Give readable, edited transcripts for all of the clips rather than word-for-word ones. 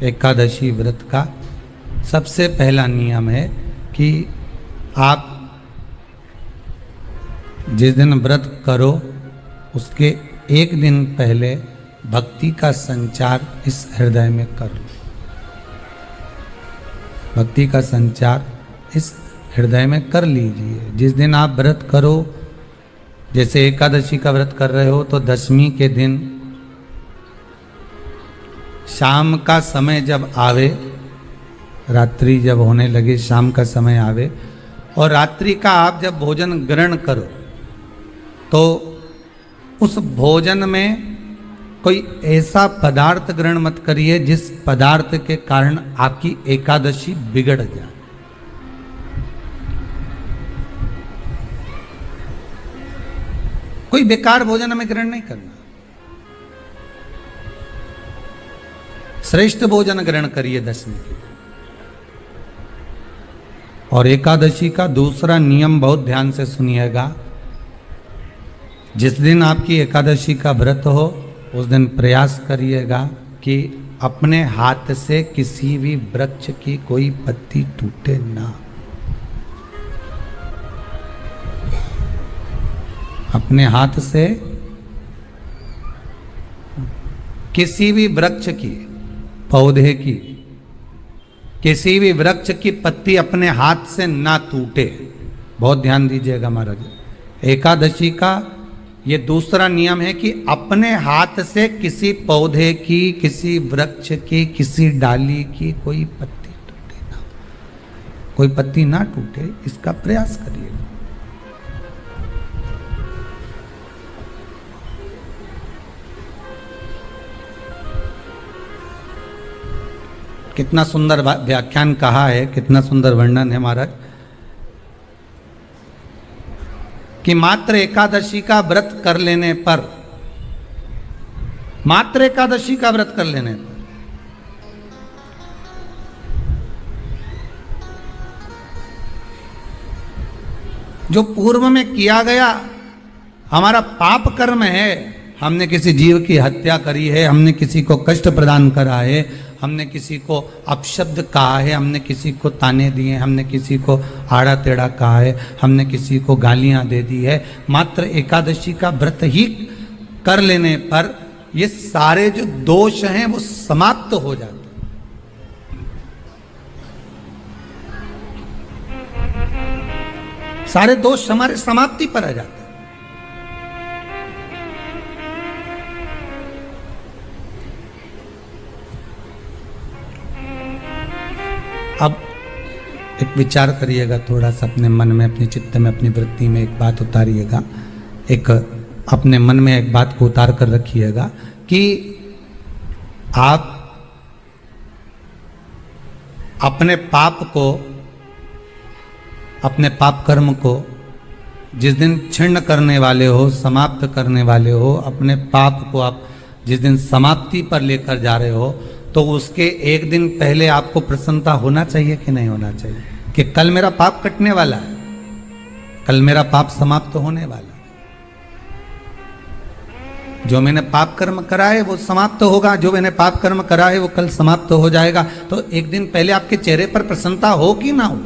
एकादशी व्रत का सबसे पहला नियम है कि आप जिस दिन व्रत करो उसके एक दिन पहले भक्ति का संचार इस हृदय में कर लो। भक्ति का संचार इस हृदय में कर लीजिए। जिस दिन आप व्रत करो, जैसे एकादशी का व्रत कर रहे हो तो दशमी के दिन शाम का समय जब आवे, रात्रि जब होने लगे, शाम का समय आवे और रात्रि का आप जब भोजन ग्रहण करो तो उस भोजन में कोई ऐसा पदार्थ ग्रहण मत करिए जिस पदार्थ के कारण आपकी एकादशी बिगड़ जाए। कोई बेकार भोजन हमें ग्रहण नहीं करना, श्रेष्ठ भोजन ग्रहण करिए दशमी के। और एकादशी का दूसरा नियम बहुत ध्यान से सुनिएगा। जिस दिन आपकी एकादशी का व्रत हो उस दिन प्रयास करिएगा कि अपने हाथ से किसी भी वृक्ष की कोई पत्ती टूटे ना। अपने हाथ से किसी भी वृक्ष की, पौधे की, किसी भी वृक्ष की पत्ती अपने हाथ से ना टूटे। बहुत ध्यान दीजिएगा महाराज। एकादशी का ये दूसरा नियम है कि अपने हाथ से किसी पौधे की, किसी वृक्ष की, किसी डाली की कोई पत्ती टूटे ना, कोई पत्ती ना टूटे, इसका प्रयास करिए। कितना सुंदर व्याख्यान कहा है, कितना सुंदर वर्णन है महाराज कि मात्र एकादशी का व्रत कर लेने पर, मात्र एकादशी का व्रत कर लेने पर जो पूर्व में किया गया हमारा पाप कर्म है, हमने किसी जीव की हत्या करी है, हमने किसी को कष्ट प्रदान करा है, हमने किसी को अपशब्द कहा है, हमने किसी को ताने दिए, हमने किसी को आड़ा टेढ़ा कहा है, हमने किसी को गालियां दे दी है, मात्र एकादशी का व्रत ही कर लेने पर ये सारे जो दोष हैं वो समाप्त हो जाते हैं। सारे दोष हमारे समाप्ति पर आ जाते हैं। अब एक विचार करिएगा थोड़ा सा अपने मन में, अपने चित्त में, अपनी वृत्ति में एक बात उतारिएगा। एक अपने मन में एक बात को उतार कर रखिएगा कि आप अपने पाप को, अपने पाप कर्म को जिस दिन छिन्न करने वाले हो, समाप्त करने वाले हो, अपने पाप को आप जिस दिन समाप्ति पर लेकर जा रहे हो तो उसके एक दिन पहले आपको प्रसन्नता होना चाहिए कि नहीं होना चाहिए कि कल मेरा पाप कटने वाला है, कल मेरा पाप समाप्त होने वाला है। जो मैंने पाप कर्म करा है वो समाप्त होगा, जो मैंने पाप कर्म करा है वो कल समाप्त हो जाएगा। तो एक दिन पहले आपके चेहरे पर प्रसन्नता हो कि ना हो?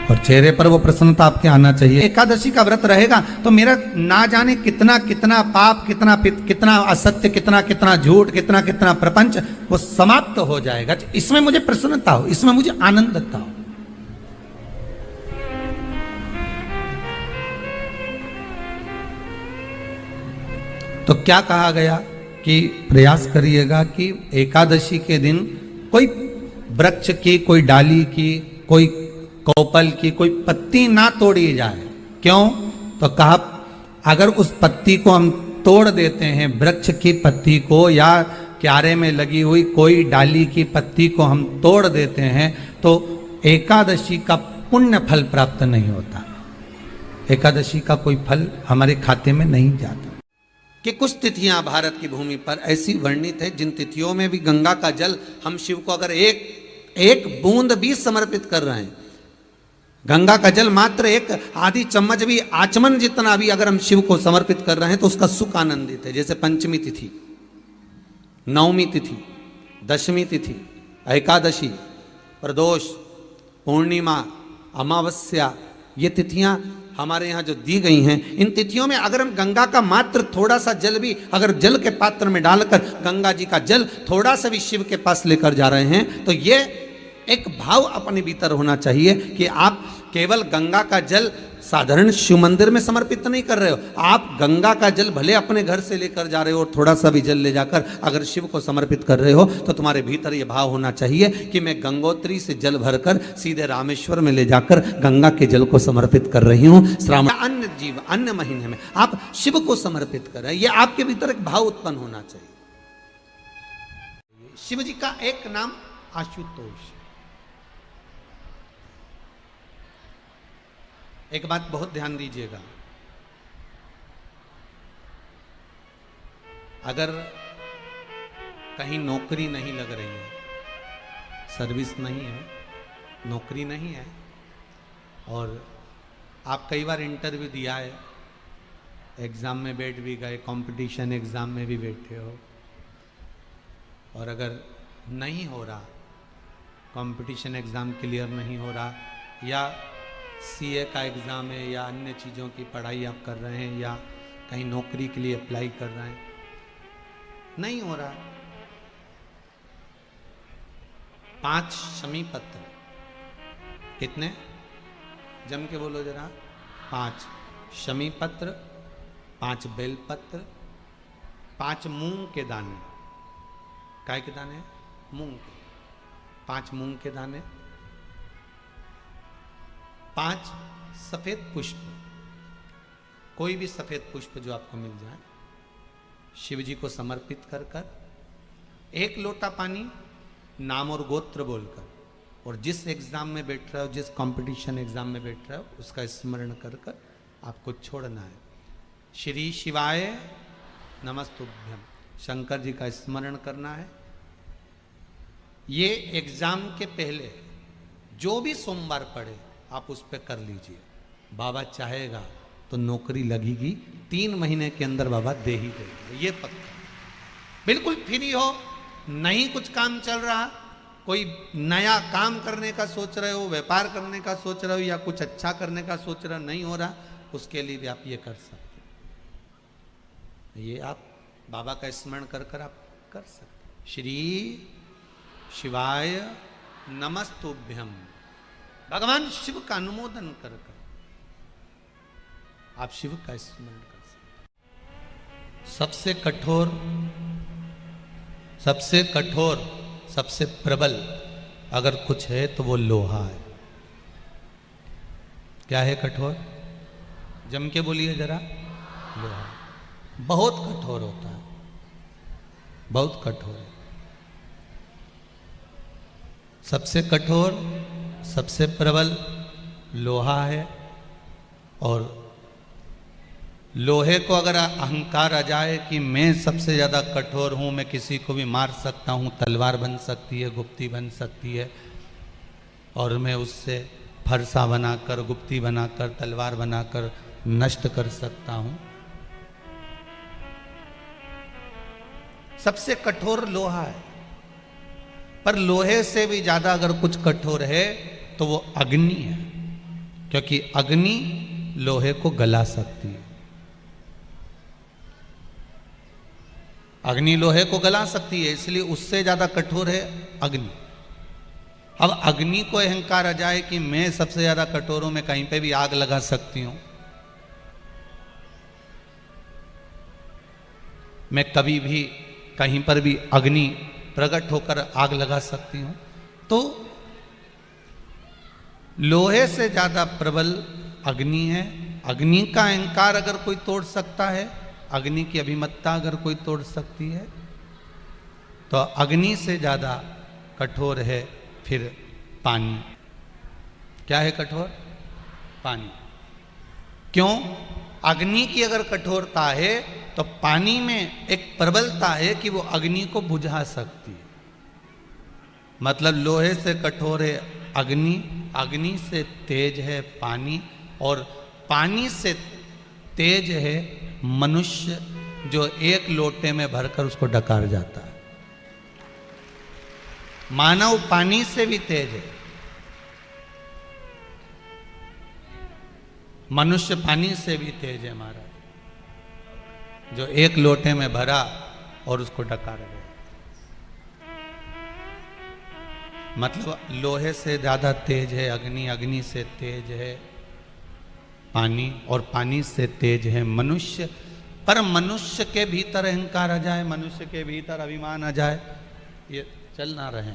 और चेहरे पर वो प्रसन्नता आपके आना चाहिए। एकादशी का व्रत रहेगा तो मेरा ना जाने कितना कितना पाप, कितना असत्य, कितना झूठ, कितना प्रपंच वो समाप्त हो जाएगा। इसमें मुझे प्रसन्नता हो, इसमें मुझे आनंदता हो। तो क्या कहा गया कि प्रयास करिएगा कि एकादशी के दिन कोई वृक्ष की, कोई डाली की, कोई कोपल की कोई पत्ती ना तोड़ी जाए। क्यों? तो कहा अगर उस पत्ती को हम तोड़ देते हैं, वृक्ष की पत्ती को या क्यारे में लगी हुई कोई डाली की पत्ती को हम तोड़ देते हैं तो एकादशी का पुण्य फल प्राप्त नहीं होता, एकादशी का कोई फल हमारे खाते में नहीं जाता। कि कुछ तिथियां भारत की भूमि पर ऐसी वर्णित है जिन तिथियों में भी गंगा का जल हम शिव को अगर एक बूंद भी समर्पित कर रहे हैं गंगा का जल मात्र एक आधी चम्मच भी, आचमन जितना भी अगर हम शिव को समर्पित कर रहे हैं तो उसका सुख आनंदित है। जैसे पंचमी तिथि, नवमी तिथि, दशमी तिथि, एकादशी, प्रदोष, पूर्णिमा, अमावस्या, ये तिथियां हमारे यहाँ जो दी गई हैं, इन तिथियों में अगर हम गंगा का मात्र थोड़ा सा जल भी अगर जल के पात्र में डालकर गंगा जी का जल थोड़ा सा भी शिव के पास लेकर जा रहे हैं, तो ये एक भाव अपने भीतर होना चाहिए कि आप केवल गंगा का जल साधारण शिव मंदिर में समर्पित नहीं कर रहे हो, आप गंगा का जल भले अपने घर से लेकर जा रहे हो और थोड़ा सा भी जल ले जाकर अगर शिव को समर्पित कर रहे हो, तो तुम्हारे भीतर ये भाव होना चाहिए कि मैं गंगोत्री से जल भरकर सीधे रामेश्वर में ले जाकर गंगा के जल को समर्पित कर रही हूँ। श्रावण अन्य जीव अन्य महीने में आप शिव को समर्पित कर रहे हैं, ये आपके भीतर एक भाव उत्पन्न होना चाहिए। शिव जी का एक नाम आशुतोष। एक बात बहुत ध्यान दीजिएगा, अगर कहीं नौकरी नहीं लग रही है, सर्विस नहीं है, नौकरी नहीं है, और आप कई बार इंटरव्यू दिया है, एग्ज़ाम में बैठ भी गए, कंपटीशन एग्ज़ाम में भी बैठे हो, और अगर नहीं हो रहा, कंपटीशन एग्ज़ाम क्लियर नहीं हो रहा, या सीए का एग्ज़ाम है या अन्य चीज़ों की पढ़ाई आप कर रहे हैं, या कहीं नौकरी के लिए अप्लाई कर रहे हैं, नहीं हो रहा, 5 शमी पत्र, कितने जम के बोलो जरा, 5 शमी पत्र, 5 बेल पत्र, 5 मूंग के दाने, काय के दाने, मूंग के, 5 मूंग के दाने, 5 सफेद पुष्प, कोई भी सफेद पुष्प जो आपको मिल जाए, शिव जी को समर्पित कर कर 1 लोटा पानी नाम और गोत्र बोलकर, और जिस एग्जाम में बैठ रहे हो, जिस कंपटीशन एग्जाम में बैठ रहे हो, उसका स्मरण कर कर आपको छोड़ना है। श्री शिवाय नमस्तुभ्यम, शंकर जी का स्मरण करना है। ये एग्जाम के पहले जो भी सोमवार पड़े आप उस पर कर लीजिए, बाबा चाहेगा तो नौकरी लगेगी, 3 महीने के अंदर बाबा दे ही देंगे, ये पक्का। बिल्कुल फ्री हो, नहीं कुछ काम चल रहा, कोई नया काम करने का सोच रहे हो, व्यापार करने का सोच रहे हो, या कुछ अच्छा करने का सोच रहे हो, नहीं हो रहा, उसके लिए भी आप ये कर सकते हो। ये आप बाबा का स्मरण कर कर आप कर सकते। श्री शिवाय नमस्तुभ्यम, भगवान शिव का अनुमोदन कर कर आप शिव का स्मरण कर सकते। सबसे कठोर, सबसे प्रबल अगर कुछ है तो वो लोहा है। क्या है कठोर? जम के बोलिए जरा। लोहा बहुत कठोर होता है, बहुत कठोर है। सबसे कठोर, सबसे प्रबल लोहा है, और लोहे को अगर अहंकार आ जाए कि मैं सबसे ज़्यादा कठोर हूँ, मैं किसी को भी मार सकता हूँ, तलवार बन सकती है, गुप्ती बन सकती है, और मैं उससे फरसा बनाकर, गुप्ती बनाकर, तलवार बनाकर नष्ट कर सकता हूँ, सबसे कठोर लोहा है। पर लोहे से भी ज़्यादा अगर कुछ कठोर है तो वो अग्नि है, क्योंकि अग्नि लोहे को गला सकती है। अग्नि लोहे को गला सकती है, इसलिए उससे ज्यादा कठोर है अग्नि। अब अग्नि को अहंकार आ जाए कि मैं सबसे ज्यादा कठोर हूं, मैं कहीं पे भी आग लगा सकती हूं, मैं कभी भी कहीं पर भी अग्नि प्रकट होकर आग लगा सकती हूं, तो लोहे से ज्यादा प्रबल अग्नि है। अग्नि का अहंकार अगर कोई तोड़ सकता है, अग्नि की अभिमत्ता अगर कोई तोड़ सकती है, तो अग्नि से ज्यादा कठोर है फिर पानी। क्या है कठोर? पानी। क्यों? अग्नि की अगर कठोरता है तो पानी में एक प्रबलता है कि वो अग्नि को बुझा सकती है। मतलब लोहे से कठोर है अग्नि, अग्नि से तेज है पानी, और पानी से तेज है मनुष्य, जो एक लोटे में भरकर उसको डकार जाता है। मानव पानी से भी तेज है, मनुष्य पानी से भी तेज है महाराज, जो एक लोटे में भरा और उसको डकार गया। मतलब लोहे से ज्यादा तेज है अग्नि, अग्नि से तेज है पानी, और पानी से तेज है मनुष्य। पर मनुष्य के भीतर अहंकार आ जाए, मनुष्य के भीतर अभिमान आ जाए, ये चल ना रहे।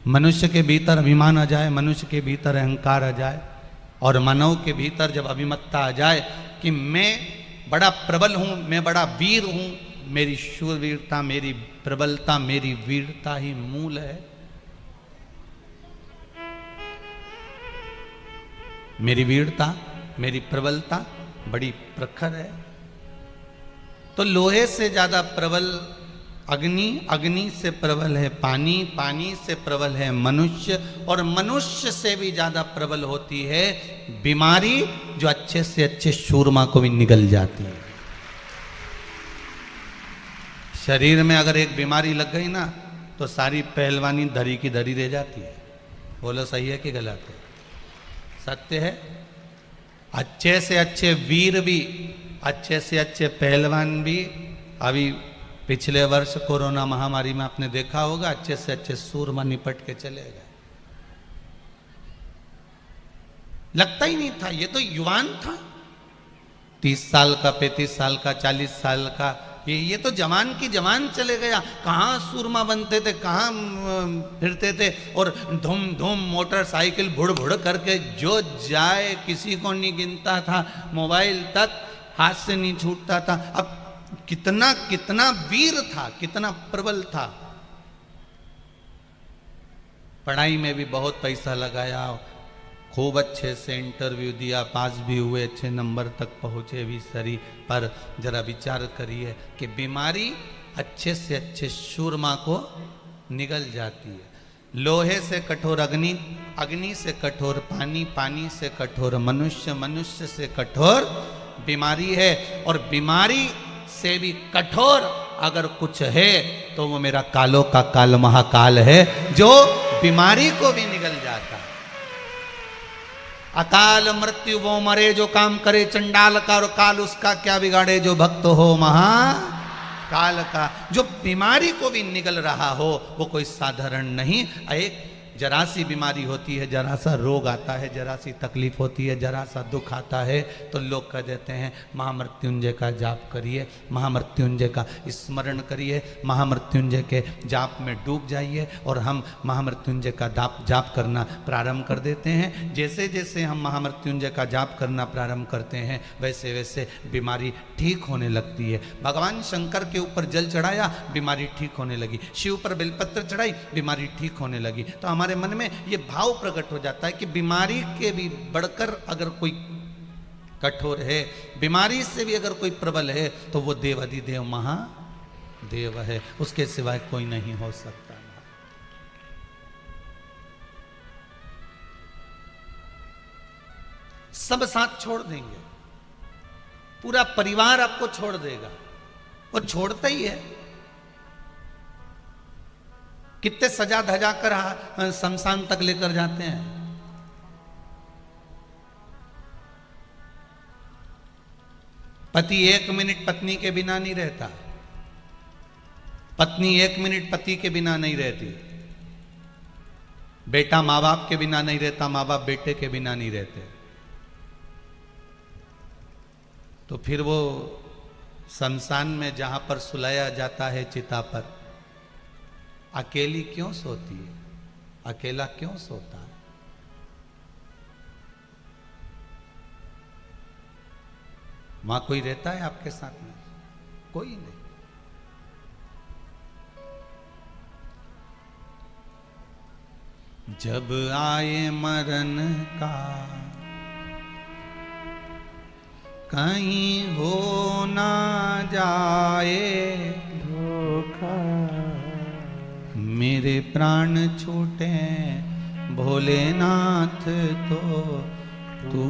मनुष्य के भीतर अभिमान आ जाए, मनुष्य के भीतर अहंकार आ जाए, और मानव के भीतर जब अभिमत्ता आ जाए कि मैं बड़ा प्रबल हूं, मैं बड़ा वीर हूं, मेरी शूरवीरता, मेरी प्रबलता, मेरी वीरता ही मूल है, मेरी वीरता, मेरी प्रबलता बड़ी प्रखर है। तो लोहे से ज्यादा प्रबल अग्नि, अग्नि से प्रबल है पानी, पानी से प्रबल है मनुष्य, और मनुष्य से भी ज्यादा प्रबल होती है बीमारी, जो अच्छे से अच्छे शूरमा को भी निगल जाती है। शरीर में अगर एक बीमारी लग गई ना, तो सारी पहलवानी धरी की धरी रह जाती है। बोलो सही है कि गलत है? सत्य है। अच्छे से अच्छे वीर भी, अच्छे से अच्छे पहलवान भी, अभी पिछले वर्ष कोरोना महामारी में आपने देखा होगा, अच्छे से अच्छे सूरमा निपट के चले गए। लगता ही नहीं था, ये तो युवान था, 30 साल का, 35 साल का, 40 साल का, ये तो जवान की जवान चले गया। कहाँ सूरमा बनते थे, कहाँ फिरते थे, और धूम धूम मोटरसाइकिल भुड़ भुड़ करके जो जाए किसी को नहीं गिनता था, मोबाइल तक हाथ से नहीं छूटता था। अब कितना कितना वीर था, कितना प्रबल था। पढ़ाई में भी बहुत पैसा लगाया, खूब अच्छे से इंटरव्यू दिया, पास भी हुए, अच्छे नंबर तक पहुँचे भी सरी। पर जरा विचार करिए कि बीमारी अच्छे से अच्छे शूरमा को निगल जाती है। लोहे से कठोर अग्नि, अग्नि से कठोर पानी, पानी से कठोर मनुष्य, मनुष्य से कठोर बीमारी है। और बीमारी से भी कठोर अगर कुछ है तो वो मेरा कालों का काल महाकाल है, जो बीमारी को भी निगल जाता है। अकाल मृत्यु वो मरे जो काम करे चंडाल का, और काल उसका क्या बिगाड़े जो भक्त हो महाकाल का। जो बीमारी को भी निगल रहा हो वो कोई साधारण नहीं। एक जरा सी बीमारी होती है, जरा सा रोग आता है, जरा सी तकलीफ होती है, जरा सा दुख आता है, तो लोग कह देते हैं महामृत्युंजय का जाप करिए, महामृत्युंजय का स्मरण करिए, महामृत्युंजय के जाप में डूब जाइए। और हम महामृत्युंजय का जाप करना प्रारंभ कर देते हैं। जैसे जैसे हम महामृत्युंजय का जाप करना प्रारंभ करते हैं, वैसे वैसे बीमारी ठीक होने लगती है। भगवान शंकर के ऊपर जल चढ़ाया, बीमारी ठीक होने लगी। शिव पर बेलपत्र चढ़ाई, बीमारी ठीक होने लगी। तो हमारे मन में ये भाव प्रकट हो जाता है कि बीमारी के भी बढ़कर अगर कोई कठोर है, बीमारी से भी अगर कोई प्रबल है, तो वो देवाधिदेव महादेव है, उसके सिवाय कोई नहीं हो सकता। सब साथ छोड़ देंगे, पूरा परिवार आपको छोड़ देगा, वो छोड़ता ही है। कितने सजा धजा कर शमशान तक लेकर जाते हैं। पति 1 मिनट पत्नी के बिना नहीं रहता, पत्नी 1 मिनट पति के बिना नहीं रहती, बेटा माँ बाप के बिना नहीं रहता, माँ बाप बेटे के बिना नहीं रहते। तो फिर वो शमशान में जहां पर सुलाया जाता है चिता पर, अकेली क्यों सोती है, अकेला क्यों सोता है? वहां कोई रहता है आपके साथ में? कोई नहीं। जब आए मरण का कहीं हो ना जाए धोखा, मेरे प्राण छूटे भोलेनाथ तो तू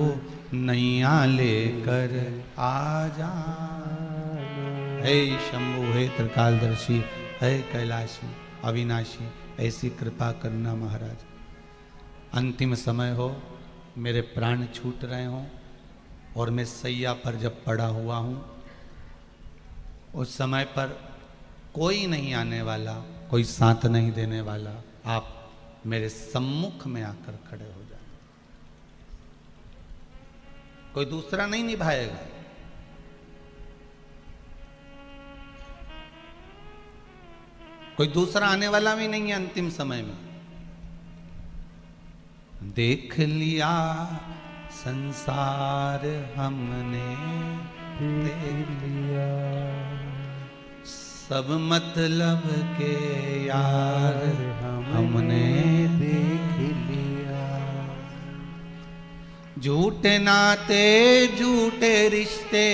नैया लेकर आ जा। हे शंभु, हे त्रिकालदर्शी, हे कैलाशी, अविनाशी, ऐसी कृपा करना महाराज। अंतिम समय हो, मेरे प्राण छूट रहे हों और मैं सैया पर जब पड़ा हुआ हूँ, उस समय पर कोई नहीं आने वाला, कोई साथ नहीं देने वाला, आप मेरे सम्मुख में आकर खड़े हो जाए। कोई दूसरा नहीं निभाएगा। कोई दूसरा आने वाला भी नहीं है अंतिम समय में। देख लिया संसार हमने, देख लिया सब मतलब के यार हमने देख लिया। झूठे नाते झूठे रिश्ते,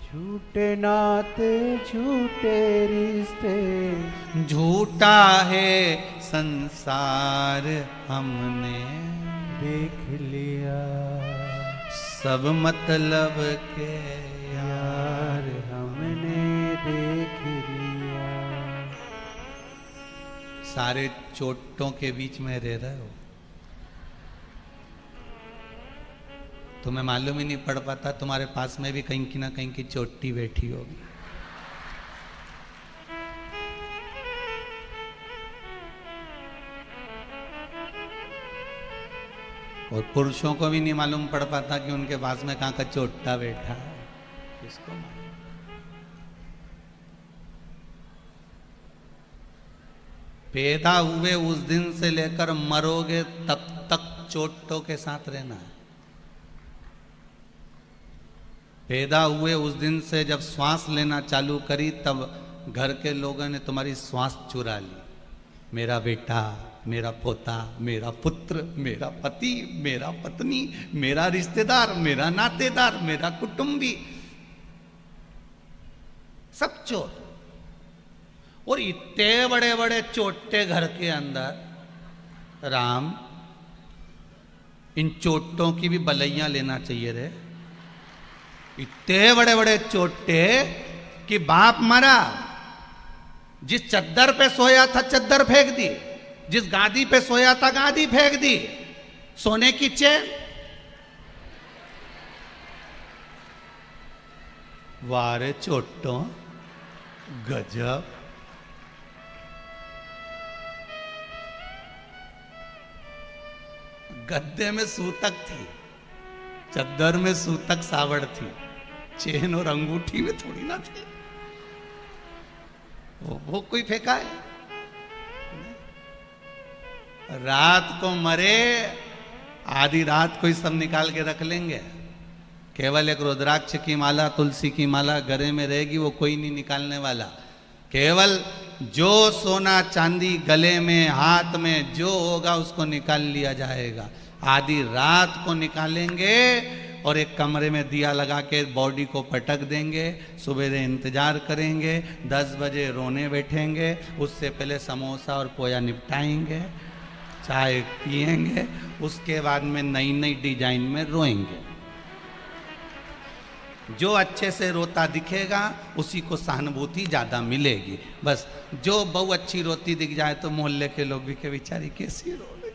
झूठे नाते झूठे रिश्ते, झूठा है संसार हमने देख लिया। सब मतलब के यार हमने देख लिया। सारे चोटों के बीच में रह रहे हो, तुम्हें मालूम ही नहीं पड़ पाता, तुम्हारे पास में भी कहीं की ना कहीं की चोटी बैठी होगी। और पुरुषों को भी नहीं मालूम पड़ पाता कि उनके पास में कहां का चोटा बैठा है, किसको मालूम। पैदा हुए उस दिन से लेकर मरोगे तब तक चोटों के साथ रहना है। पैदा हुए उस दिन से जब श्वास लेना चालू करी, तब घर के लोगों ने तुम्हारी श्वास चुरा ली। मेरा बेटा, मेरा पोता, मेरा पुत्र, मेरा पति, मेरा पत्नी, मेरा रिश्तेदार, मेरा नातेदार, मेरा कुटुंबी, सब चोर। और इतने बड़े बड़े चोटे घर के अंदर, राम, इन चोटों की भी बलैया लेना चाहिए रे। इतने बड़े बड़े चोटे कि बाप मरा, जिस चद्दर पे सोया था चद्दर फेंक दी, जिस गादी पे सोया था गादी फेंक दी, सोने की चेन। वारे चोटों, गजब। गद्दे में सूतक थी, चद्दर में सूतक सावड़ थी, चेन और अंगूठी में थोड़ी ना थी। वो कोई फेंका है? रात को मरे, आधी रात को ही सब निकाल के रख लेंगे। केवल एक रुद्राक्ष की माला, तुलसी की माला गले में रहेगी, वो कोई नहीं निकालने वाला। केवल जो सोना चांदी गले में, हाथ में जो होगा उसको निकाल लिया जाएगा। आधी रात को निकालेंगे और एक कमरे में दिया लगा के बॉडी को पटक देंगे। सुबह इंतजार करेंगे, 10 बजे रोने बैठेंगे। उससे पहले समोसा और पोया निपटाएंगे, चाय पिएंगे, उसके बाद में नई नई डिजाइन में रोएंगे। जो अच्छे से रोता दिखेगा उसी को सहानुभूति ज्यादा मिलेगी। बस जो बहु अच्छी रोती दिख जाए तो मोहल्ले के लोग भी के बेचारी कैसी रो रही,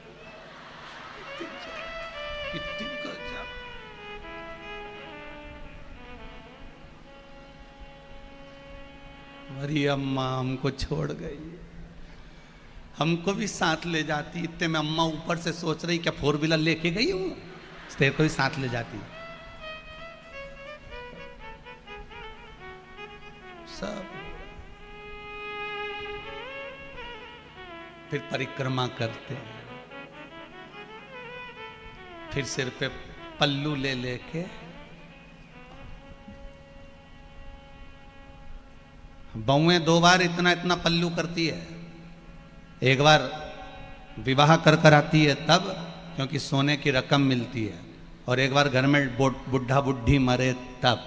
कितनी गजब। हमारी अम्मा हमको छोड़ गई, हमको भी साथ ले जाती। इतने में अम्मा ऊपर से सोच रही क्या 4 व्हीलर लेके गई हूं, तेरे को भी साथ ले जाती। सब फिर परिक्रमा करते हैं, फिर सिर पे पल्लू ले लेके बहुएं 2 बार इतना इतना पल्लू करती है। एक बार विवाह कर आती है तब, क्योंकि सोने की रकम मिलती है, और एक बार घर में बुढ़ा बुढ़ी मरे तब,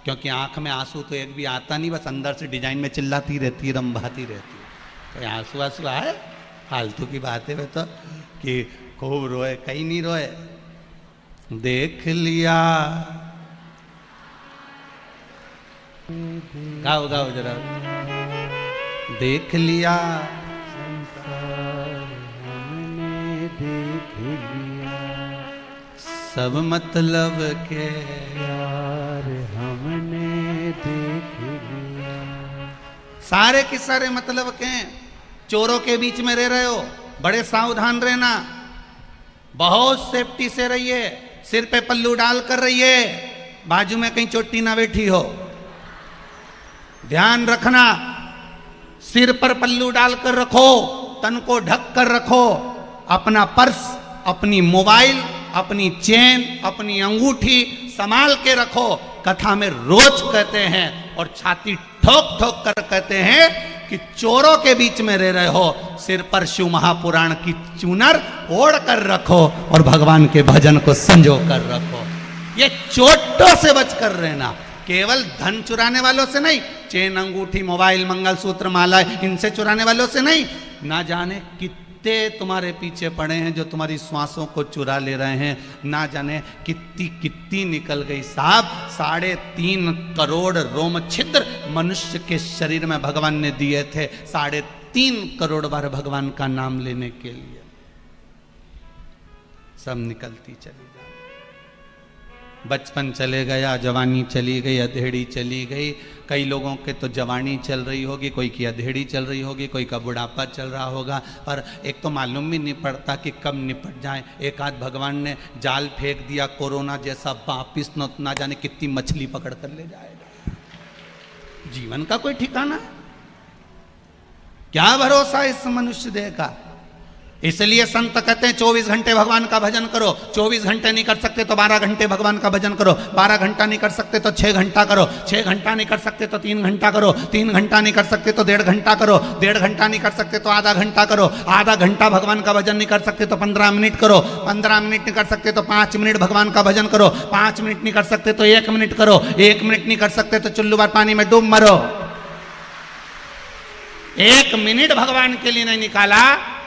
क्योंकि आंख में आंसू तो एक भी आता नहीं, बस अंदर से डिजाइन में चिल्लाती रहती, रंभाती रहती। तो आंसू आंसू आए फालतू की बात है वे तो, कि खूब रोए, कहीं नहीं रोए। देख लिया, गाओ गाओ जरा। देख लिया संसार हमने देख लिया, सब मतलब के, यार हमने देख लिया। सारे के सारे मतलब के। चोरों के बीच में रह रहे हो, बड़े सावधान रहना, बहुत सेफ्टी से रहिए, सिर पे पल्लू डाल कर रहिए, बाजू में कहीं चोटी ना बैठी हो, ध्यान रखना। सिर पर पल्लू डालकर रखो, तन को ढक कर रखो, अपना पर्स, अपनी मोबाइल, अपनी चेन, अपनी अंगूठी संभाल के रखो। कथा में रोज कहते हैं और छाती ठोक ठोक कर कहते हैं कि चोरों के बीच में रह रहे हो, सिर पर शिव महापुराण की चूनर ओढ़ कर रखो और भगवान के भजन को संजो कर रखो। ये चोटों से बच कर रहना, केवल धन चुराने वालों से नहीं, चेन, अंगूठी, मोबाइल, मंगलसूत्र, माला, इनसे चुराने वालों से नहीं। ना जाने कितने तुम्हारे पीछे पड़े हैं जो तुम्हारी श्वासों को चुरा ले रहे हैं, ना जाने कितनी कितनी निकल गई साहब। 3.5 करोड़ रोम छिद्र मनुष्य के शरीर में भगवान ने दिए थे, 3.5 करोड़ बार भगवान का नाम लेने के लिए। सब निकलती चली जा, बचपन चले गया, जवानी चली गई, अधेड़ी चली गई। कई लोगों के तो जवानी चल रही होगी, कोई की अधेड़ी चल रही होगी, कोई का बुढ़ापा चल रहा होगा, पर एक तो मालूम भी नहीं पड़ता कि कब निपट जाए। एक आध भगवान ने जाल फेंक दिया कोरोना जैसा, वापिस ना जाने कितनी मछली पकड़ कर ले जाएगा। जीवन का कोई ठिकाना, क्या भरोसा इस मनुष्य देह का। इसलिए संत कहते हैं 24 घंटे भगवान का भजन करो। 24 घंटे नहीं कर सकते तो 12 घंटे भगवान का भजन करो। 12 घंटा नहीं कर सकते तो 6 घंटा करो। 6 घंटा नहीं कर सकते तो 3 घंटा करो। 3 घंटा नहीं कर सकते तो 1.5 घंटा करो। 1.5 घंटा नहीं कर सकते तो आधा घंटा करो। आधा घंटा भगवान का भजन नहीं कर सकते तो 15 मिनट करो। 15 मिनट नहीं कर सकते तो 5 मिनट भगवान का भजन करो। 5 मिनट नहीं कर सकते तो 1 मिनट करो। 1 मिनट नहीं कर सकते तो चुल्लू भर पानी में डूब मरो। 1 मिनट भगवान के लिए नहीं निकाला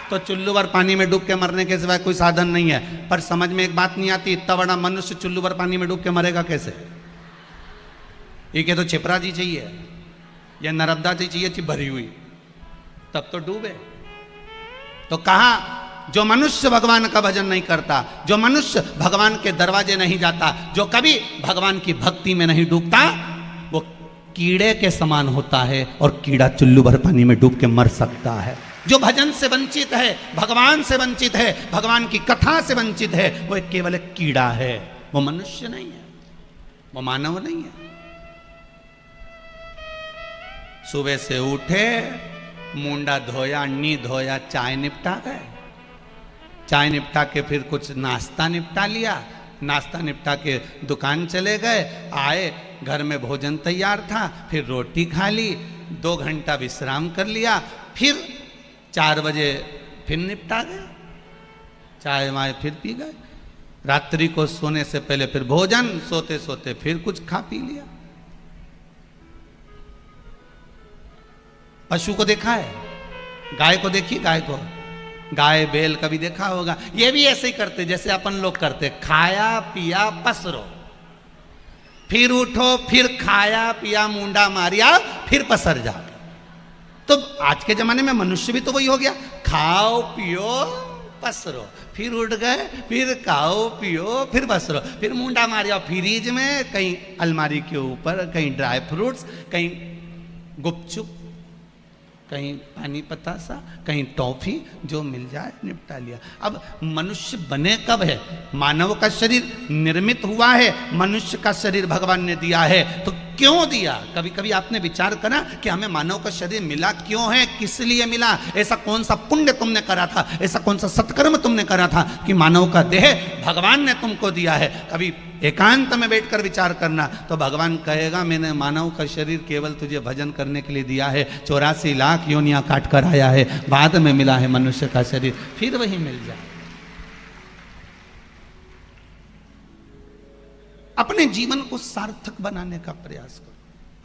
तो चुल्लू भर पानी में डूब के मरने के सिवाय कोई साधन नहीं है। पर समझ में एक बात नहीं आती, इतना बड़ा मनुष्य चुल्लू भर पानी में डूब के मरेगा कैसे। ये क्या तो छिपरा जी चाहिए या नर्मदा जी चाहिए भरी हुई, तब तो डूबे। तो कहा जो मनुष्य भगवान का भजन नहीं करता, जो मनुष्य भगवान के दरवाजे नहीं जाता, जो कभी भगवान की भक्ति में नहीं डूबता, वो कीड़े के समान होता है और कीड़ा चुल्लू भर पानी में डूब के मर सकता है। जो भजन से वंचित है, भगवान से वंचित है, भगवान की कथा से वंचित है, वो एक केवल एक कीड़ा है, वो मनुष्य नहीं है, वो मानव नहीं है। सुबह से उठे, मुंडा धोया, नी धोया, चाय निपटा गए। चाय निपटा के फिर कुछ नाश्ता निपटा लिया। नाश्ता निपटा के दुकान चले गए, आए घर में भोजन तैयार था, फिर रोटी खा ली, 2 घंटा विश्राम कर लिया, फिर 4 बजे फिर निपटा गए, चाय वाय फिर पी गए। रात्रि को सोने से पहले फिर भोजन, सोते सोते फिर कुछ खा पी लिया। पशु को देखा है, गाय को देखी, गाय को, गाय बैल कभी देखा होगा, ये भी ऐसे ही करते जैसे अपन लोग करते, खाया पिया पसरो, फिर उठो, फिर खाया पिया मुंडा मारिया, फिर पसर जा। तो आज के जमाने में मनुष्य भी तो वही हो गया, खाओ पियो पसरो, फिर उठ गए, फिर खाओ पियो फिर पसरो, फिर मुंडा मारिया फ्रिज में, कहीं अलमारी के ऊपर, कहीं ड्राई फ्रूट्स, कहीं गुपचुप, कहीं पानी पतासा, कहीं टॉफी, जो मिल जाए निपटा लिया। अब मनुष्य बने कब है? मानव का शरीर निर्मित हुआ है, मनुष्य का शरीर भगवान ने दिया है, तो क्यों दिया? कभी कभी आपने विचार करा कि हमें मानव का शरीर मिला क्यों है, किस लिए मिला? ऐसा कौन सा पुण्य तुमने करा था, ऐसा कौन सा सत्कर्म तुमने करा था कि मानव का देह भगवान ने तुमको दिया है? कभी एकांत में बैठकर विचार करना, तो भगवान कहेगा मैंने मानव का शरीर केवल तुझे भजन करने के लिए दिया है, 84 लाख योनियां काट कर आया है, बाद में मिला है मनुष्य का शरीर, फिर वही मिल जाए। अपने जीवन को सार्थक बनाने का प्रयास करो,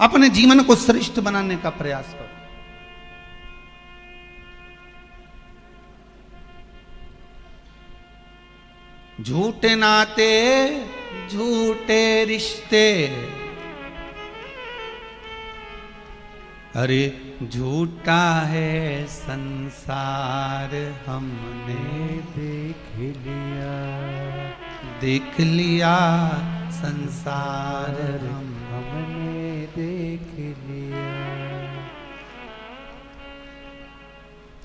अपने जीवन को श्रेष्ठ बनाने का प्रयास करो। झूठे नाते झूठे रिश्ते, अरे झूठा है संसार हमने देख लिया संसार हमने देख लिया।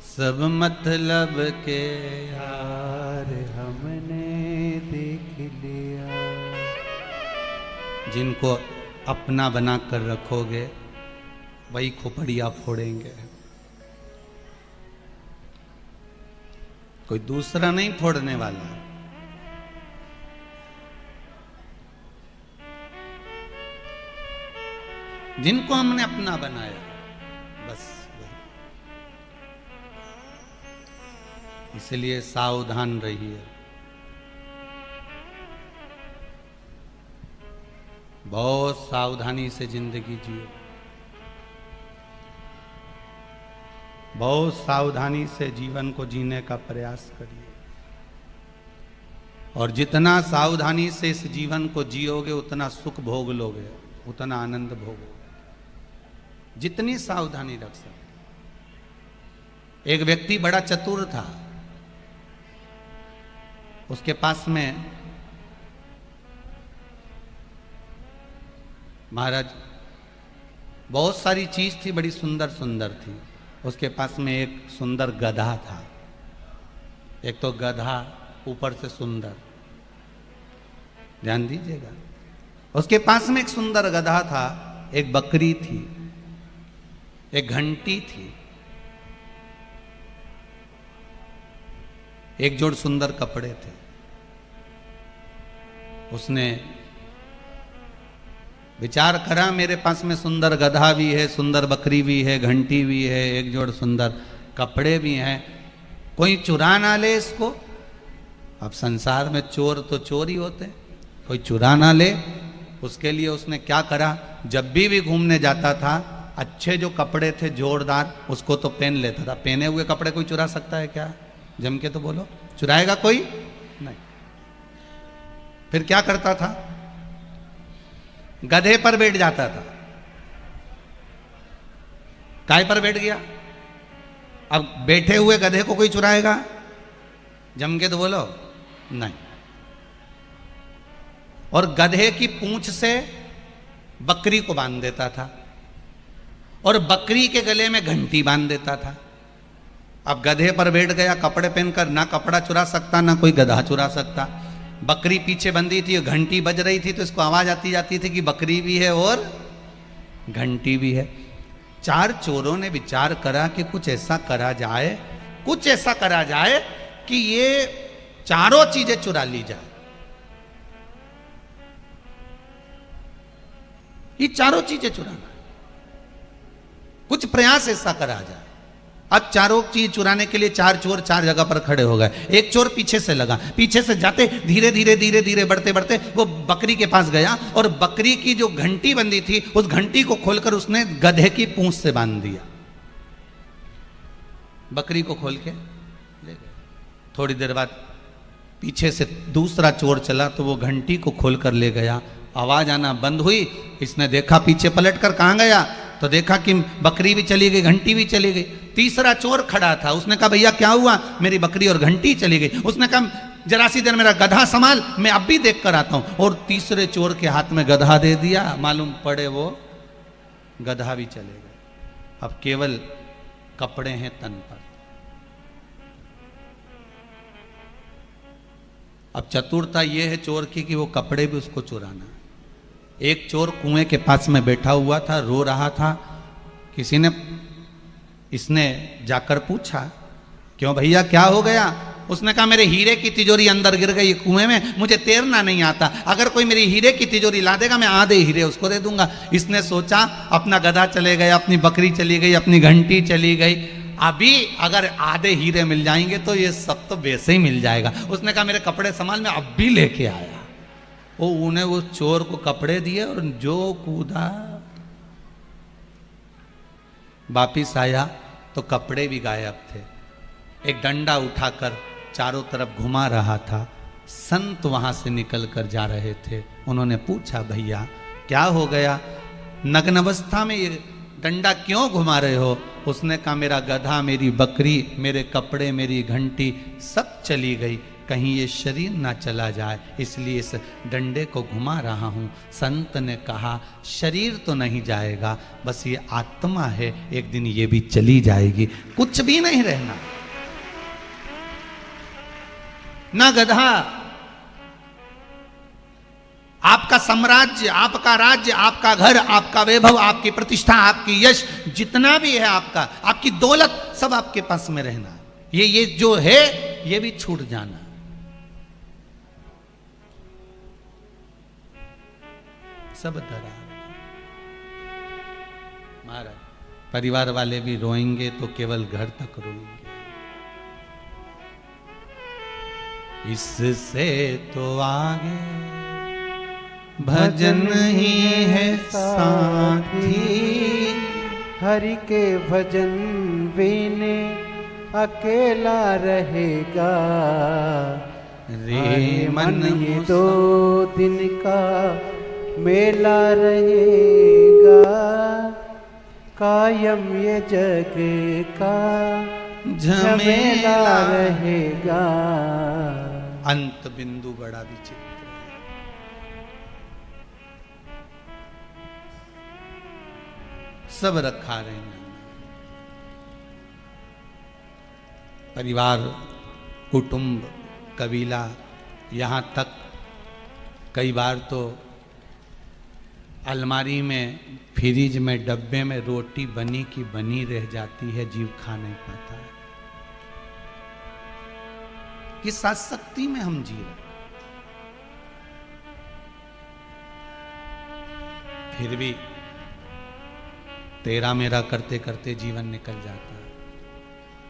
सब मतलब के यार हमने देख लिया। जिनको अपना बना कर रखोगे वही खोपड़ियां फोड़ेंगे, कोई दूसरा नहीं फोड़ने वाला। जिनको हमने अपना बनाया बस वही। इसलिए सावधान रहिए, बहुत सावधानी से जिंदगी जियो, बहुत सावधानी से जीवन को जीने का प्रयास करिए। और जितना सावधानी से इस जीवन को जियोगे उतना सुख भोग लोगे, उतना आनंद भोगोगे, जितनी सावधानी रख सकते। एक व्यक्ति बड़ा चतुर था, उसके पास में महाराज बहुत सारी चीज थी, बड़ी सुंदर सुंदर थी। उसके पास में एक सुंदर गधा था। एक तो गधा ऊपर से सुंदर, ध्यान दीजिएगा। उसके पास में एक सुंदर गधा था, एक बकरी थी, एक घंटी थी, एक जोड़ सुंदर कपड़े थे। उसने विचार करा, मेरे पास में सुंदर गधा भी है, सुंदर बकरी भी है, घंटी भी है, एक जोड़ सुंदर कपड़े भी हैं, कोई चुरा ना ले इसको। अब संसार में चोर तो चोर ही होते, कोई चुरा ना ले। उसके लिए उसने क्या करा, जब भी घूमने जाता था अच्छे जो कपड़े थे जोरदार उसको तो पहन लेता था। पहने हुए कपड़े कोई चुरा सकता है क्या? जम के तो बोलो, चुराएगा कोई? नहीं। फिर क्या करता था, गधे पर बैठ जाता था। काय पर बैठ गया? अब बैठे हुए गधे को कोई चुराएगा? जम के तो बोलो, नहीं। और गधे की पूंछ से बकरी को बांध देता था और बकरी के गले में घंटी बांध देता था। अब गधे पर बैठ गया कपड़े पहनकर, ना कपड़ा चुरा सकता ना कोई गधा चुरा सकता। बकरी पीछे बंधी थी, घंटी बज रही थी तो इसको आवाज आती जाती थी कि बकरी भी है और घंटी भी है। चार चोरों ने विचार करा कि कुछ ऐसा करा जाए, कुछ ऐसा करा जाए कि ये चारों चीजें चुरा ली जाए। ये चारों चीजें चुराना, कुछ प्रयास ऐसा करा जाए। अब चारों चीज चुराने के लिए चार चोर चार जगह पर खड़े हो गए। एक चोर पीछे से लगा, पीछे से जाते धीरे धीरे धीरे धीरे बढ़ते बढ़ते वो बकरी के पास गया और बकरी की जो घंटी बंधी थी उस घंटी को खोलकर उसने गधे की पूंछ से बांध दिया। बकरी को खोल के ले गए। थोड़ी देर बाद पीछे से दूसरा चोर चला तो वो घंटी को खोलकर ले गया। आवाज आना बंद हुई, इसने देखा पीछे पलटकर कहां गया तो देखा कि बकरी भी चली गई, घंटी भी चली गई। तीसरा चोर खड़ा था, उसने कहा भैया क्या हुआ? मेरी बकरी और घंटी चली गई। उसने कहा जरा सी देर मेरा गधा संभाल, मैं अब भी देख कर आता हूं। और तीसरे चोर के हाथ में गधा दे दिया, मालूम पड़े वो गधा भी चले गए। अब केवल कपड़े हैं तन पर। अब चतुरता यह है चोर की कि वो कपड़े भी उसको चुराना। एक चोर कुएं के पास में बैठा हुआ था, रो रहा था। इसने जाकर पूछा, क्यों भैया क्या हो गया? उसने कहा मेरे हीरे की तिजोरी अंदर गिर गई कुएं में, मुझे तैरना नहीं आता। अगर कोई मेरी हीरे की तिजोरी ला देगा मैं आधे हीरे उसको दे दूंगा। इसने सोचा अपना गधा चले गया, अपनी बकरी चली गई, अपनी घंटी चली गई, अभी अगर आधे हीरे मिल जाएंगे तो ये सब तो वैसे ही मिल जाएगा। उसने कहा मेरे कपड़े संभाल, मैं अब भी लेके आया। वो उन्हें उस चोर को कपड़े दिए और जो कूदा वापिस आया तो कपड़े भी गायब थे। एक डंडा उठाकर चारों तरफ घुमा रहा था, संत वहां से निकल कर जा रहे थे। उन्होंने पूछा, भैया क्या हो गया, नग्न अवस्था में ये डंडा क्यों घुमा रहे हो? उसने कहा, मेरा गधा, मेरी बकरी, मेरे कपड़े, मेरी घंटी सब चली गई, कहीं ये शरीर ना चला जाए, इसलिए इस डंडे को घुमा रहा हूं। संत ने कहा, शरीर तो नहीं जाएगा, बस ये आत्मा है, एक दिन ये भी चली जाएगी, कुछ भी नहीं रहना, ना गधा, आपका साम्राज्य, आपका राज्य, आपका घर, आपका वैभव, आपकी प्रतिष्ठा, आपकी यश, जितना भी है आपका, आपकी दौलत, सब आपके पास में रहना, ये जो है ये भी छूट जाना। सब डरा। महाराज, परिवार वाले भी रोएंगे तो केवल घर तक रोएंगे, इससे तो आगे भजन ही है साथी, हरि के भजन बिने अकेला रहेगा। रे मन ये 2 दिन का मेला रहेगा, कायम ये जग का झमेला रहेगा। अंत बिंदु बड़ा विचित्र है। सब रखा रहेंगे, परिवार, कुटुंब, कबीला, यहाँ तक कई बार तो अलमारी में, फ्रिज में, डब्बे में रोटी बनी की बनी रह जाती है, जीव खा नहीं पाता है। किस आसक्ति में हम जी रहे, फिर भी तेरा मेरा करते करते जीवन निकल जाता है।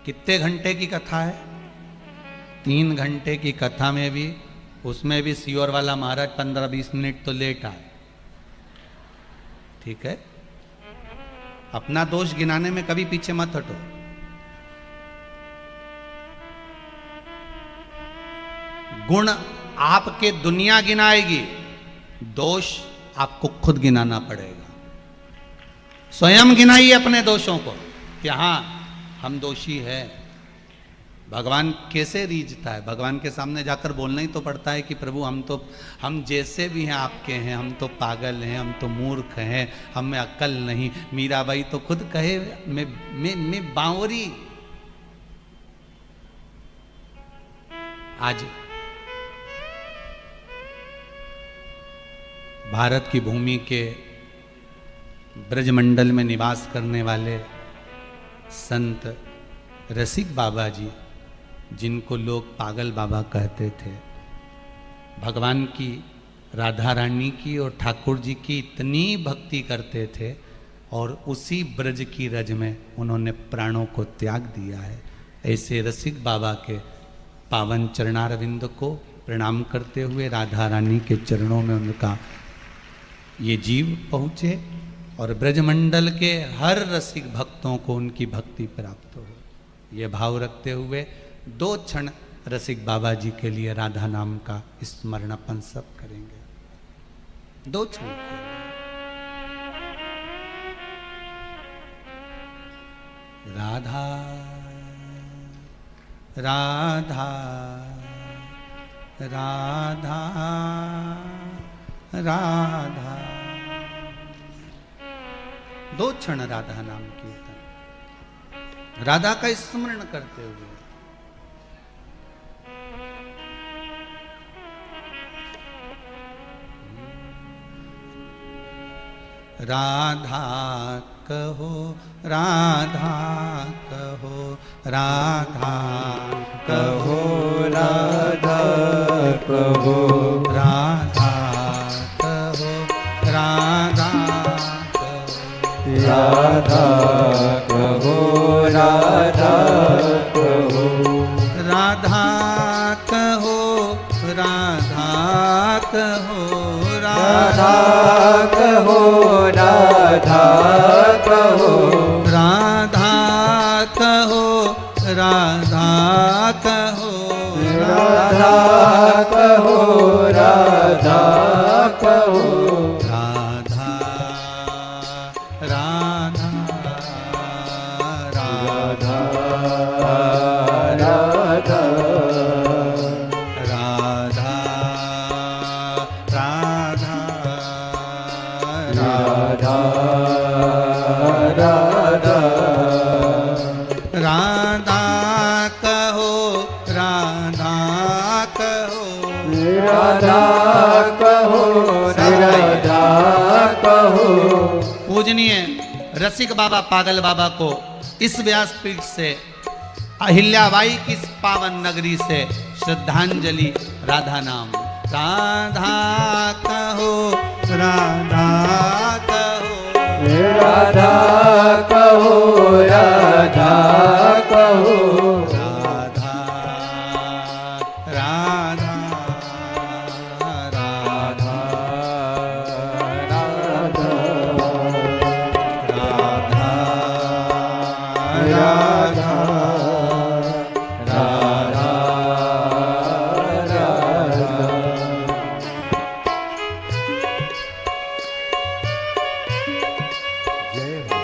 कितने घंटे की कथा है? 3 घंटे की कथा में भी, उसमें भी सियोर वाला महाराज 15-20 मिनट तो लेट आए, ठीक है? अपना दोष गिनाने में कभी पीछे मत हटो। गुण आपके दुनिया गिनाएगी, दोष आपको खुद गिनाना पड़ेगा। स्वयं गिनाइए अपने दोषों को कि हाँ हम दोषी है। भगवान कैसे रीझता है? भगवान के सामने जाकर बोलना ही तो पड़ता है कि प्रभु हम जैसे भी हैं आपके हैं, हम तो पागल हैं, हम तो मूर्ख हैं, हम में अक्ल नहीं। मीराबाई तो खुद कहे, मैं बावरी। आज भारत की भूमि के ब्रजमंडल में निवास करने वाले संत रसिक बाबा जी, जिनको लोग पागल बाबा कहते थे, भगवान की, राधा रानी की और ठाकुर जी की इतनी भक्ति करते थे और उसी ब्रज की रज में उन्होंने प्राणों को त्याग दिया है। ऐसे रसिक बाबा के पावन चरणारविंद को प्रणाम करते हुए राधा रानी के चरणों में उनका ये जीव पहुँचे और ब्रजमंडल के हर रसिक भक्तों को उनकी भक्ति प्राप्त हो। ये भाव रखते हुए 2 क्षण रसिक बाबा जी के लिए राधा नाम का स्मरण अपन सब करेंगे। 2 क्षण। राधा राधा राधा राधा। 2 क्षण राधा नाम कीर्तन, राधा का स्मरण करते हुए। राधा कहो राधा कहो राधा कहो राधा कहो राधा कहो राधा कहो राधा कहो राधा कहो राधा कहो राधा कहो राधा कहो राधा कहो राधा कहो राधा कहो राधा कहो राधा कहो राधा राधा राधा राधा राधा राधा राधा राधा राधा कहो राधा कहो राधा कहो राधा कहो। पूजनीय रसिक बाबा पागल बाबा को इस व्यासपीठ से अहिल्याबाई की इस पावन नगरी से श्रद्धांजलि राधा नाम। राधा कहो राधा कहो राधा कहो राधा कहो राधा राधा राधा राधा राधा राधा राधा राधा। जय हो।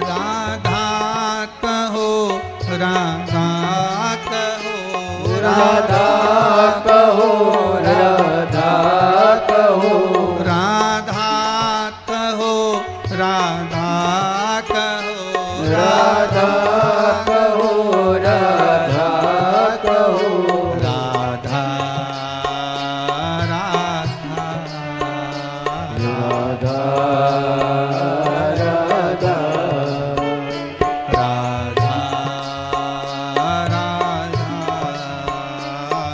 राधा कहो राधा कहो राधा कहो राधा कहो राधा कहो राधा कहो राधा कहो राधा कहो राधा राधा राधा राधा राधा राधा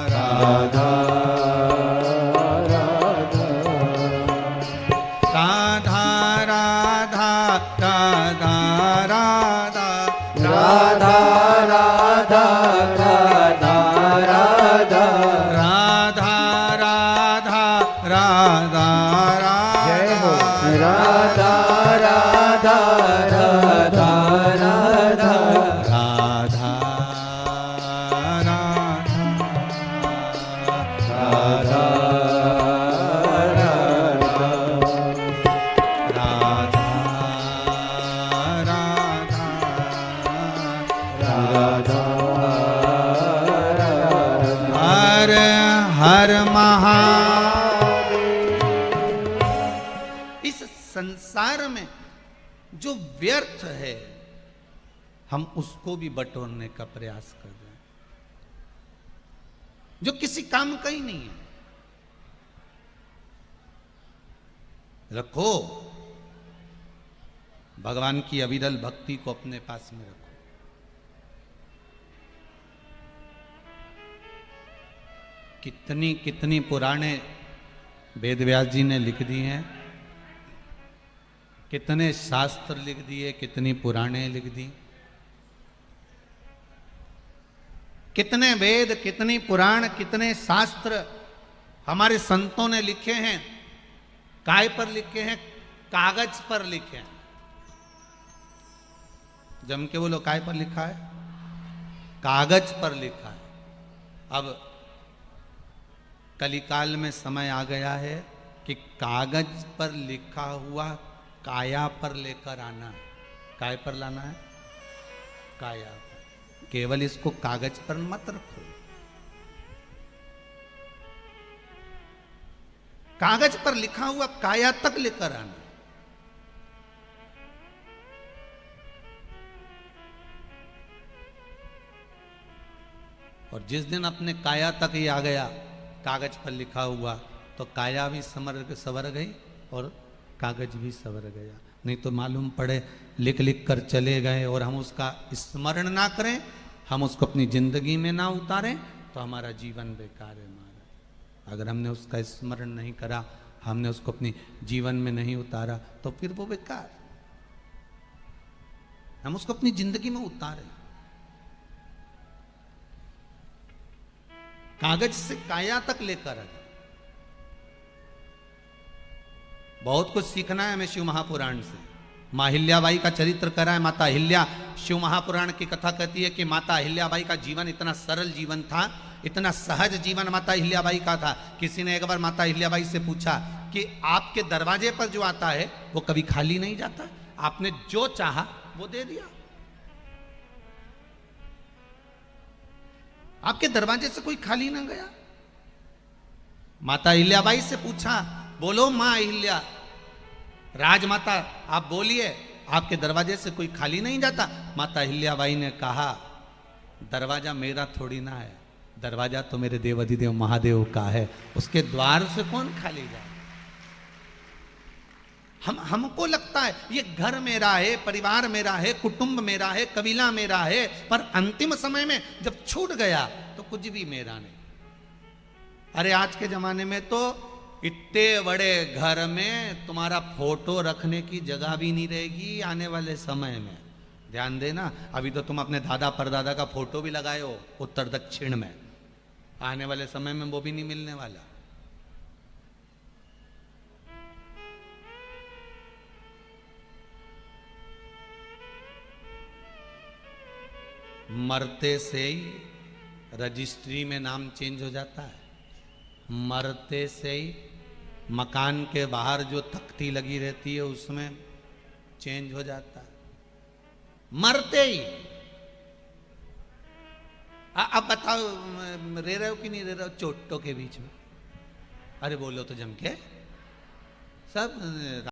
राधा राधा राधा राधा राधा राधा राधा राधा राधा राधा राधा राधा जय हो। राधा राधा राधा राधा राधा राधा राधा राधा हर हर महादेव। इस संसार में जो व्यर्थ है हम उसको भी बटोरने का प्रयास कर रहे हैं, जो किसी काम का ही नहीं है। रखो भगवान की अविरल भक्ति को अपने पास में रखो। कितनी कितनी पुराने वेद व्यास जी ने लिख दी हैं, कितने शास्त्र लिख दिए, कितनी पुराणे लिख दी, कितने वेद, कितनी पुराण, कितने शास्त्र हमारे संतों ने लिखे हैं। काय पर लिखे हैं? कागज पर लिखे हैं। जम के बोलो, काय पर लिखा है? कागज पर लिखा है। अब कलिकाल में समय आ गया है कि कागज पर लिखा हुआ काया पर लेकर आना है। काय पर लाना है? काया पर। केवल इसको कागज पर मत रखो, कागज पर लिखा हुआ काया तक लेकर आना। और जिस दिन अपने काया तक ही आ गया कागज पर लिखा हुआ, तो काया भी संवर गई और कागज भी संवर गया। नहीं तो मालूम पड़े लिख लिख कर चले गए और हम उसका स्मरण ना करें, हम उसको अपनी जिंदगी में ना उतारें, तो हमारा जीवन बेकार है महाराज। अगर हमने उसका स्मरण नहीं करा, हमने उसको अपनी जीवन में नहीं उतारा, तो फिर वो बेकार। हम उसको अपनी जिंदगी में उतारें। कागज से काया तक लेकर आए। बहुत कुछ सीखना है हमें शिव महापुराण से। मां अहिल्याबाई का चरित्र करा है माता अहिल्या। शिव महापुराण की कथा कहती है कि माता अहिल्याबाई का जीवन इतना सरल जीवन था, इतना सहज जीवन माता अहिल्याबाई का था। किसी ने एक बार माता अहिल्याबाई से पूछा कि आपके दरवाजे पर जो आता है वो कभी खाली नहीं जाता, आपने जो चाहा वो दे दिया, आपके दरवाजे से कोई खाली ना गया। माता अहिल्याबाई से पूछा, बोलो मां अहिल्या, राजमाता आप बोलिए, आपके दरवाजे से कोई खाली नहीं जाता। माता अहिल्याबाई ने कहा, दरवाजा मेरा थोड़ी ना है, दरवाजा तो मेरे देवाधिदेव महादेव का है, उसके द्वार से कौन खाली जाए। हमको लगता है ये घर मेरा है, परिवार मेरा है, कुटुंब मेरा है, कबीला मेरा है, पर अंतिम समय में जब छूट गया तो कुछ भी मेरा नहीं। अरे आज के जमाने में तो इतने बड़े घर में तुम्हारा फोटो रखने की जगह भी नहीं रहेगी आने वाले समय में। ध्यान देना, अभी तो तुम अपने दादा परदादा का फोटो भी लगाए हो उत्तर दक्षिण में, आने वाले समय में वो भी नहीं मिलने वाला। मरते से ही रजिस्ट्री में नाम चेंज हो जाता है, मरते से ही मकान के बाहर जो तख्ती लगी रहती है उसमें चेंज हो जाता है, मरते ही। अब बताओ, रह रहे हो कि नहीं रह रहे हो चोटों के बीच में? अरे बोलो तो जम के सब